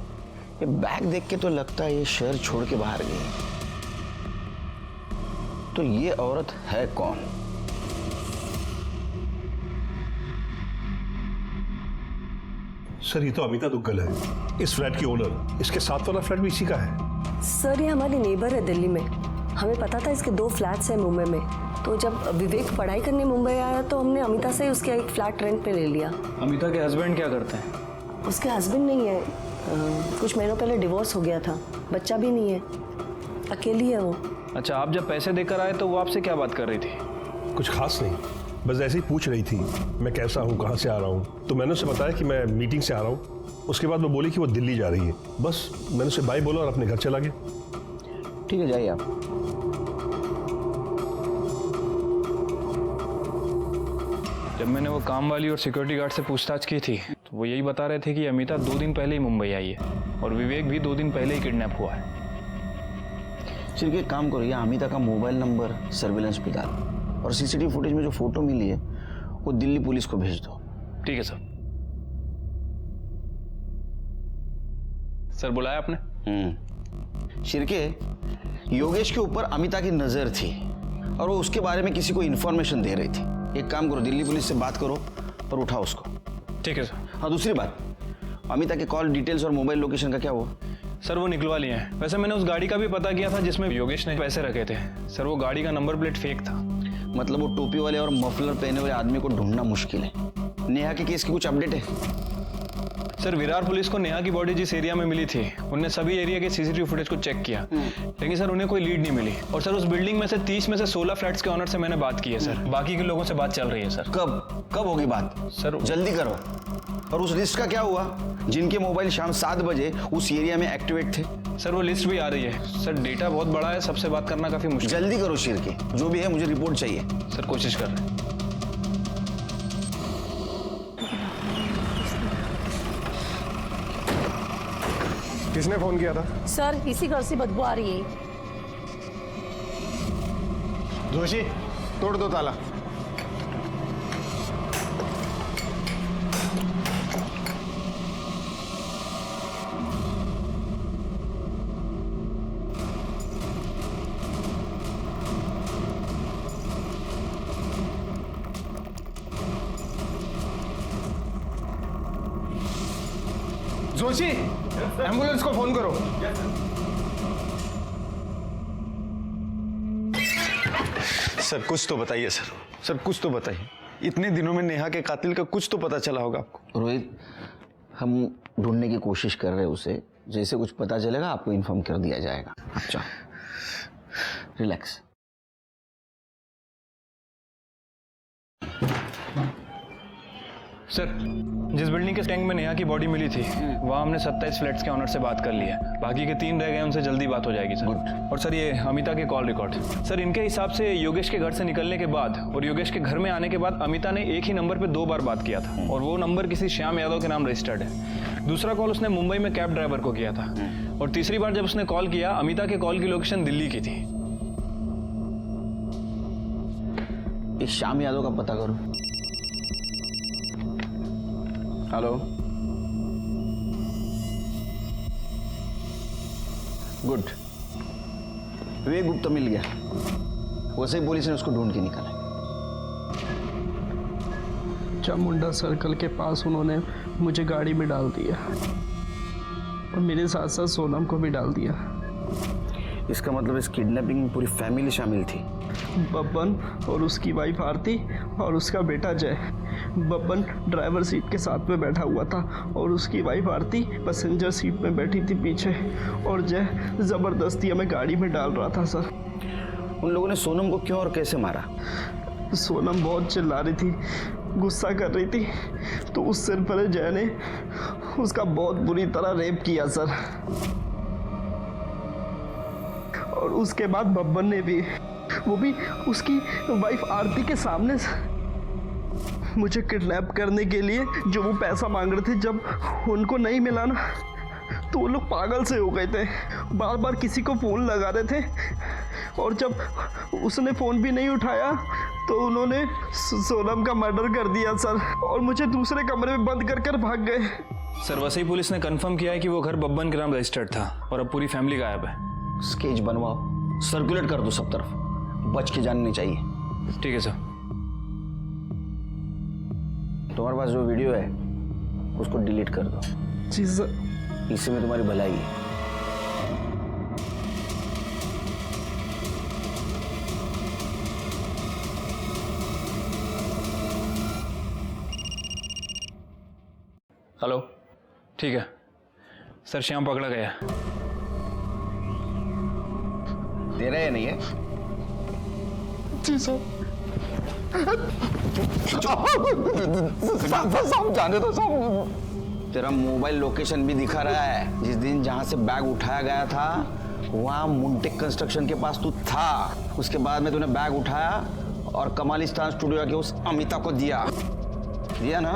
S10: ये बैग देख के तो लगता है ये शहर छोड़ के बाहर गई। तो ये औरत है कौन?
S3: सर ये तो अमिता दुग्गल है, इस फ्लैट की ओनर। इसके साथ वाला फ्लैट भी इसी का है।
S2: सर ये हमारी नेबर है दिल्ली में। हमें पता था इसके 2 फ्लैट्स हैं मुंबई में, तो जब विवेक पढ़ाई करने मुंबई आया तो हमने अमिता से उसका एक फ्लैट रेंट पे ले लिया।
S9: अमिता के हस्बैंड क्या करते हैं?
S2: उसके हस्बैंड नहीं है, कुछ महीनों पहले डिवोर्स हो गया था, बच्चा भी नहीं है, अकेली है वो।
S9: अच्छा, आप जब पैसे देकर आए तो वो आपसे क्या बात कर रही थी?
S3: कुछ खास नहीं, बस ऐसे ही पूछ रही थी मैं कैसा हूँ, कहाँ से आ रहा हूँ। तो मैंने उसे बताया कि मैं मीटिंग से आ रहा हूँ। उसके बाद वो बोली कि वो दिल्ली जा रही है। बस मैंने उसे बाय बोला और अपने घर चला गया।
S10: ठीक है, जाइए आप।
S9: जब मैंने वो काम वाली और सिक्योरिटी गार्ड से पूछताछ की थी तो वो यही बता रहे थे कि अमिता 2 दिन पहले ही मुंबई आई है और विवेक भी 2 दिन पहले ही किडनैप हुआ है।
S10: चलिए एक काम करो, या अमिता का मोबाइल नंबर सर्विलेंस पे डालो और सीसीटीवी फुटेज में जो फोटो मिली है वो दिल्ली पुलिस को भेज दो।
S9: ठीक है सर। सर बुलाया आपने?
S10: शिरके, योगेश के ऊपर अमिता की नजर थी और वो उसके बारे में किसी को इन्फॉर्मेशन दे रही थी। एक काम करो, दिल्ली पुलिस से बात करो और उठाओ उसको।
S9: ठीक है सर।
S10: हाँ, दूसरी बात, अमिता के कॉल डिटेल्स और मोबाइल लोकेशन का क्या हुआ?
S9: सर वो निकलवा लिए हैं। वैसे मैंने उस गाड़ी का भी पता किया था जिसमें योगेश ने पैसे रखे थे। सर वो गाड़ी का नंबर प्लेट फेक था।
S10: मतलब वो टोपी वाले और मफलर पहने वाले आदमी को ढूंढना मुश्किल है। नेहा के केस की कुछ अपडेट है?
S9: सर विरार पुलिस को नेहा की बॉडी जिस एरिया में मिली थी उन्होंने सभी एरिया के सीसीटीवी फुटेज को चेक किया, लेकिन सर उन्हें कोई लीड नहीं मिली। और सर उस बिल्डिंग में से 30 में से 16 फ्लैट्स के ऑनर से मैंने बात की है सर। बाकी के लोगों से बात चल रही है सर।
S10: कब होगी बात?
S9: सर
S10: जल्दी करो। और उस लिस्ट का क्या हुआ जिनके मोबाइल शाम 7 बजे उस एरिया में एक्टिवेट थे?
S9: सर वो लिस्ट भी आ रही है सर। डेटा बहुत बड़ा है, सबसे बात करना काफी मुश्किल।
S10: जल्दी करो शिर के, जो भी है मुझे रिपोर्ट चाहिए।
S9: सर कोशिश कर रहे हैं।
S3: किसने फोन किया था?
S2: सर इसी घर से बदबू आ रही है।
S21: जोशी, तोड़ दो ताला। जोशी, एम्बुलेंस को फोन करो।
S7: सर कुछ तो बताइए सर। सर कुछ तो बताइए। इतने दिनों में नेहा के कातिल का कुछ तो पता चला होगा आपको।
S10: रोहित, हम ढूंढने की कोशिश कर रहे हैं उसे। जैसे कुछ पता चलेगा आपको इन्फॉर्म कर दिया जाएगा। अच्छा, रिलैक्स।
S9: सर जिस बिल्डिंग के टैंक में नेहा की बॉडी मिली थी वहाँ हमने 27 फ्लैट्स के ऑनर से बात कर ली है। बाकी के 3 रह गए, उनसे जल्दी बात हो जाएगी सर। और सर ये अमिता के कॉल रिकॉर्ड सर, इनके हिसाब से योगेश के घर से निकलने के बाद और योगेश के घर में आने के बाद अमिता ने एक ही नंबर पे 2 बार बात किया था और वो नंबर किसी श्याम यादव के नाम रजिस्टर्ड है। दूसरा कॉल उसने मुंबई में कैब ड्राइवर को किया था और तीसरी बार जब उसने कॉल किया अमिता के कॉल की लोकेशन दिल्ली की थी।
S10: एक श्याम यादव का पता करो। Hello, good. विवेक गुप्ता मिल गया। वैसे ही पुलिस ने उसको ढूंढ के निकाला।
S1: चामुंडा सर्कल के पास उन्होंने मुझे गाड़ी में डाल दिया और मेरे साथ साथ सोनम को भी डाल दिया।
S10: इसका मतलब इस किडनैपिंग में पूरी फैमिली शामिल थी।
S1: बब्बन और उसकी वाइफ आरती और उसका बेटा जय। बब्बन ड्राइवर सीट के साथ में बैठा हुआ था और उसकी वाइफ आरती पैसेंजर सीट में बैठी थी पीछे और जय जबरदस्ती हमें गाड़ी में डाल रहा था सर।
S10: उन लोगों ने सोनम को क्यों और कैसे मारा?
S1: सोनम बहुत चिल्ला रही थी, गुस्सा कर रही थी, तो उस सिर पर जय ने उसका बहुत बुरी तरह रेप किया सर। और उसके बाद बब्बन ने भी, वो भी उसकी वाइफ आरती के सामने मुझे किडनैप करने के लिए जो वो पैसा मांग रहे थे, जब उनको नहीं मिला ना तो वो लोग पागल से हो गए थे। बार बार किसी को फ़ोन लगा रहे थे और जब उसने फ़ोन भी नहीं उठाया तो उन्होंने सोनम का मर्डर कर दिया सर और मुझे दूसरे कमरे में बंद कर कर भाग गए।
S9: सर वसई पुलिस ने कंफर्म किया है कि वो घर बब्बन के नाम रजिस्टर्ड था और अब पूरी फैमिली गायब है।
S10: स्केच बनवाओ, सर्कुलेट कर दो सब तरफ, बच के जानने चाहिए।
S9: ठीक है सर।
S10: तुम्हारे पास जो वीडियो है उसको डिलीट कर दो।
S1: जी सर।
S10: इससे में तुम्हारी भलाई है।
S9: हेलो, ठीक है सर, श्याम पकड़ा गया।
S10: दे रहे नहीं है?
S21: जी सर।
S10: जाने दो साहब। तेरा मोबाइल लोकेशन भी दिखा रहा है। जिस दिन जहां से बैग उठाया गया था वहां मुंटेक कंस्ट्रक्शन के पास तू था। उसके बाद में तूने बैग उठाया और कमालिस्तान स्टूडियो आके उस अमिता को दिया ना?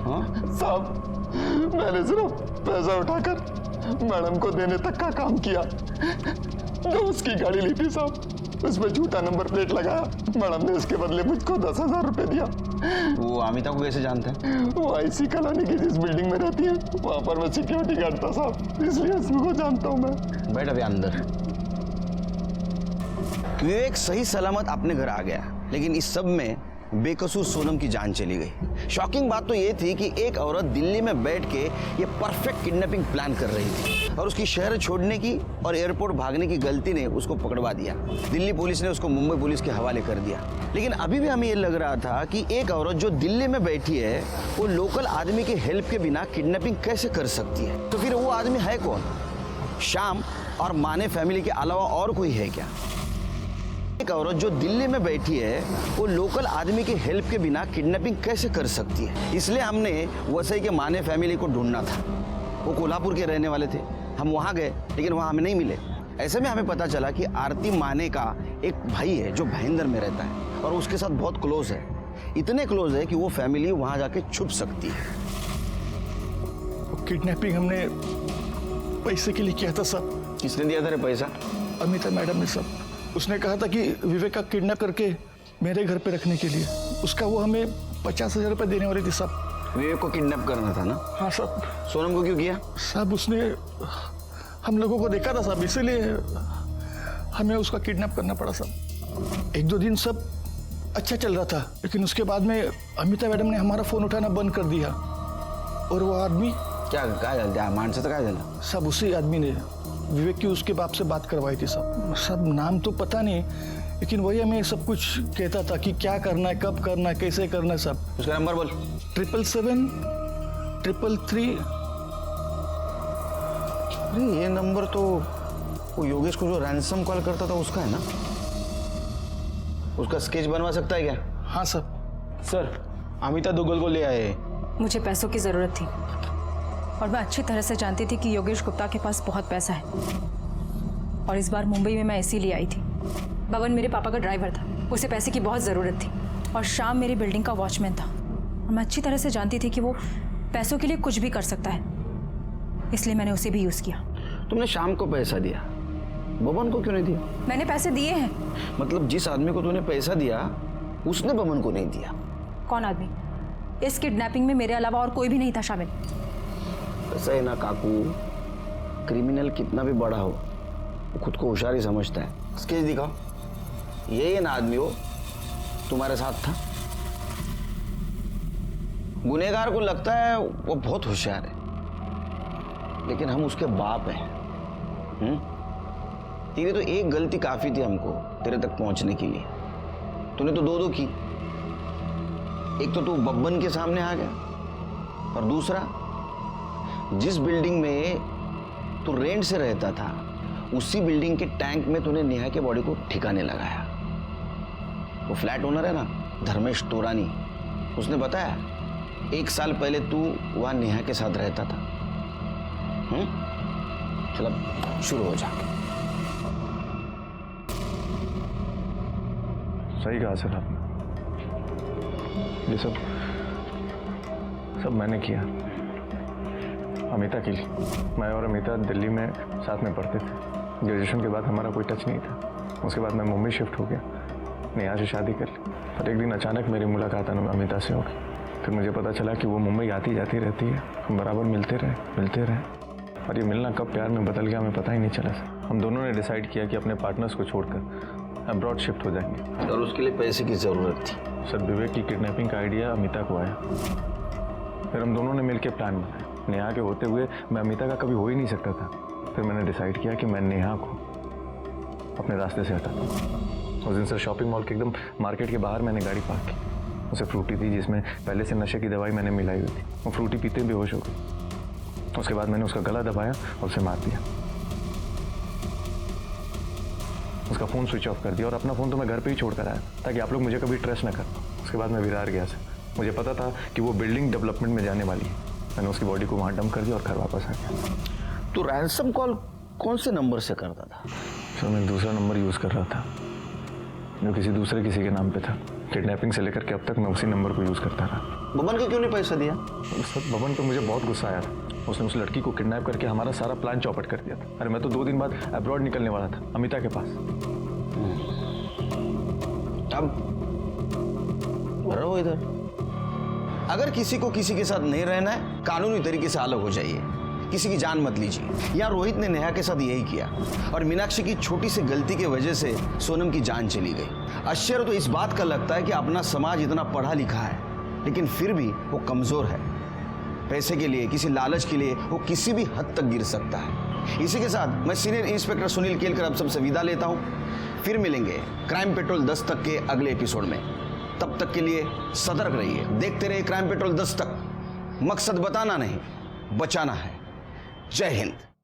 S10: हाँ
S21: साहब, मैंने सिर्फ पैसा उठाकर मैडम को देने तक का काम किया जो उसकी गाड़ी ली थी साहब।
S20: उसमें झूठा नंबर प्लेट लगाया। मैडम ने उसके बदले मुझको 10,000 रुपए दिया।
S10: वो अमिता को कैसे जानते हैं?
S20: वो आईसी कॉलोनी की जिस बिल्डिंग में रहती है वहां पर मैं सिक्योरिटी गार्ड था साहब, इसलिए उसको जानता हूँ मैं।
S10: बैठ अभी अंदर। विवेक सही सलामत अपने घर आ गया, लेकिन इस सब में बेकसूर सोनम की जान चली गई। शॉकिंग बात तो ये थी कि एक औरत दिल्ली में बैठ के ये परफेक्ट किडनैपिंग प्लान कर रही थी और उसकी शहर छोड़ने की और एयरपोर्ट भागने की गलती ने उसको पकड़वा दिया। दिल्ली पुलिस ने उसको मुंबई पुलिस के हवाले कर दिया। लेकिन अभी भी हमें ये लग रहा था कि एक औरत जो दिल्ली में बैठी है वो लोकल आदमी के हेल्प के बिना किडनैपिंग कैसे कर सकती है? तो फिर वो आदमी है कौन? श्याम और माने फैमिली के अलावा और कोई है क्या? एक औरत जो दिल्ली में बैठी है वो लोकल आदमी के हेल्प के बिना किडनैपिंग कैसे कर सकती है? इसलिए हमने वसई के माने फैमिली को ढूंढना था। वो कोल्हापुर के रहने वाले थे। हम वहाँ गए लेकिन वहाँ हमें नहीं मिले। ऐसे में हमें पता चला कि आरती माने का एक भाई है जो भाईंदर में रहता है और उसके साथ बहुत क्लोज है। इतने क्लोज है कि वो फैमिली वहाँ जाके छुप सकती है।
S17: किडनैपिंग हमने पैसे के लिए किया था सब।
S10: किसने दिया था रे पैसा?
S17: अमिता मैडम ने सब। उसने कहा था कि विवेक का किडनैप करके मेरे घर पे रखने के लिए। उसका वो हमें 50,000 रुपये देने वाली थी सब।
S10: विवेक को किडनैप करना था ना?
S17: हाँ सब।
S10: सोनम को क्यों किया?
S17: सब उसने हम लोगों को देखा था सब, इसीलिए हमें उसका किडनैप करना पड़ा सब। 1-2 दिन सब अच्छा चल रहा था, लेकिन उसके बाद में अमिता मैडम ने हमारा फोन उठाना बंद कर दिया। और वो आदमी
S10: क्या माणसाचं काय झालं?
S17: सब उसी आदमी ने विवेक की उसके बाप से बात करवाई थी सब नाम तो पता नहीं, लेकिन वही हमें सब कुछ कहता था कि क्या करना है, कब करना है, कैसे करना है सब।
S10: उसका नंबर बोल।
S17: 777-333।
S10: अरे ये नंबर तो वो योगेश को जो रैंसम कॉल करता था उसका है ना? उसका स्केच बनवा सकता है क्या?
S17: हाँ सर।
S7: सर अमिता दुग्गल को ले आए।
S5: मुझे पैसों की ज़रूरत थी और मैं अच्छी तरह से जानती थी कि योगेश गुप्ता के पास बहुत पैसा है। और इस बार मुंबई में मैं इसीलिए आई थी। बबन मेरे पापा का ड्राइवर था, उसे पैसे की बहुत ज़रूरत थी। और श्याम मेरी बिल्डिंग का वॉचमैन था और मैं अच्छी तरह से जानती थी कि वो पैसों के लिए कुछ भी कर सकता है, इसलिए मैंने उसे भी यूज़ किया।
S10: तुमने श्याम को पैसा दिया, बबन को क्यों नहीं दिया?
S5: मैंने पैसे दिए हैं।
S10: मतलब जिस आदमी को तूने पैसा दिया उसने बबन को नहीं दिया?
S5: कौन आदमी? इस किडनैपिंग में मेरे अलावा और कोई भी नहीं था शामिल।
S10: ऐसा है ना काकू, क्रिमिनल कितना भी बड़ा हो वो खुद को होशियार ही समझता है। स्केच दिखाओ। ये ना आदमी हो तुम्हारे साथ था? गुनहगार को लगता है वो बहुत होशियार है, लेकिन हम उसके बाप हैं। तेरी तो एक गलती काफी थी हमको तेरे तक पहुंचने के लिए। तूने तो दो की। एक तो तू बब्बन के सामने आ गया और दूसरा जिस बिल्डिंग में तू रेंट से रहता था उसी बिल्डिंग के टैंक में तूने नेहा के बॉडी को ठिकाने लगाया। वो फ्लैट ओनर है ना धर्मेश तोरानी, उसने बताया 1 साल पहले तू वहां नेहा के साथ रहता था। चल अब शुरू हो जा।
S7: सही कहा सर आपने। ये सब मैंने किया अमिता के लिए। मैं और अमिता दिल्ली में साथ में पढ़ते थे। ग्रेजुएशन के बाद हमारा कोई टच नहीं था। उसके बाद मैं मुंबई शिफ्ट हो गया, नेहा से शादी कर ली। पर एक दिन अचानक मेरी मुलाकात अमिता से हो गई। फिर मुझे पता चला कि वो मुंबई आती जाती रहती है। हम बराबर मिलते रहे और ये मिलना कब प्यार में बदल गया हमें पता ही नहीं चला सर। हम दोनों ने डिसाइड किया कि अपने पार्टनर्स को छोड़कर अब्रॉड शिफ्ट हो जाएंगे।
S10: और उसके लिए पैसे की ज़रूरत थी।
S7: सर विवेक की किडनैपिंग का आइडिया अमिता को आया। फिर हम दोनों ने मिलकर प्लान बनाया। नेहा के होते हुए मैं अमिता का कभी हो ही नहीं सकता था। फिर मैंने डिसाइड किया कि मैं नेहा को अपने रास्ते से हटाता हूँ। उस दिन सर शॉपिंग मॉल के एकदम मार्केट के बाहर मैंने गाड़ी पार्क की। उसे फ्रूटी थी जिसमें पहले से नशे की दवाई मैंने मिलाई हुई थी। वो फ्रूटी पीते बेहोश हो गई। उसके बाद मैंने उसका गला दबाया और उसे मार दिया। उसका फ़ोन स्विच ऑफ कर दिया और अपना फ़ोन तो मैं घर पे ही छोड़ कर आया ताकि आप लोग मुझे कभी ट्रेस ना कर। उसके बाद मैं विरार गया सर। मुझे पता था कि वो बिल्डिंग डेवलपमेंट में जाने वाली है। मैंने उसकी बॉडी को वहाँ डंप कर दिया और घर वापस आ गया।
S10: तो रैंसम कॉल कौन से नंबर से करता था?
S7: सर मैं दूसरा नंबर यूज़ कर रहा था जो किसी के नाम पे था। किडनैपिंग से लेकर के अब तक मैं उसी नंबर को यूज़ करता रहा।
S10: बबन को क्यों नहीं पैसा दिया?
S7: सर बबन पे मुझे बहुत गुस्सा आया था। उसने उस लड़की को किडनैप करके हमारा सारा प्लान चौपट कर दिया था। अरे मैं तो 2 दिन बाद अब्रॉड निकलने वाला था अमिता के पास।
S10: अब रहो इधर। अगर किसी को किसी के साथ नहीं रहना है, कानूनी तरीके से अलग हो जाइए, किसी की जान मत लीजिए। यहाँ रोहित ने नेहा के साथ यही किया और मीनाक्षी की छोटी सी गलती की वजह से सोनम की जान चली गई। आश्चर्य तो इस बात का लगता है कि अपना समाज इतना पढ़ा लिखा है लेकिन फिर भी वो कमजोर है। पैसे के लिए, किसी लालच के लिए वो किसी भी हद तक गिर सकता है। इसी के साथ मैं सीनियर इंस्पेक्टर सुनील केलकर अब सबसे विदा लेता हूँ। फिर मिलेंगे क्राइम पेट्रोल 10 तक के अगले एपिसोड में। तब तक के लिए सतर्क रहिए, देखते रहिए क्राइम पेट्रोल 10 तक। मकसद बताना नहीं, बचाना है। जय हिंद।